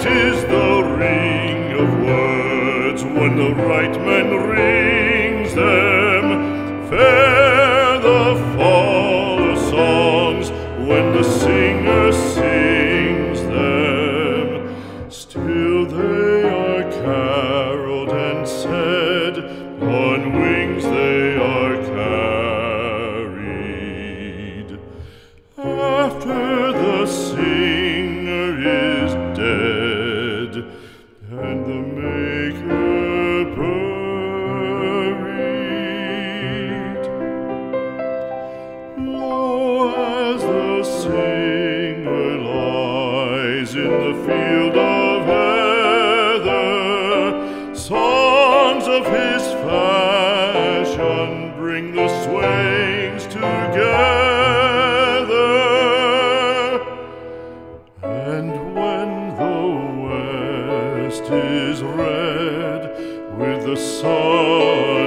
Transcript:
Sweet is the ring of words when the right man rings them. Fair the fall of songs when the singer sings them. Still they are caroled and said, on wings they are carried. After the singer is dead and the maker buried, lo, as the singer lies in the field of heather, songs of his fashion bring the swains together. And when the west is red with the sun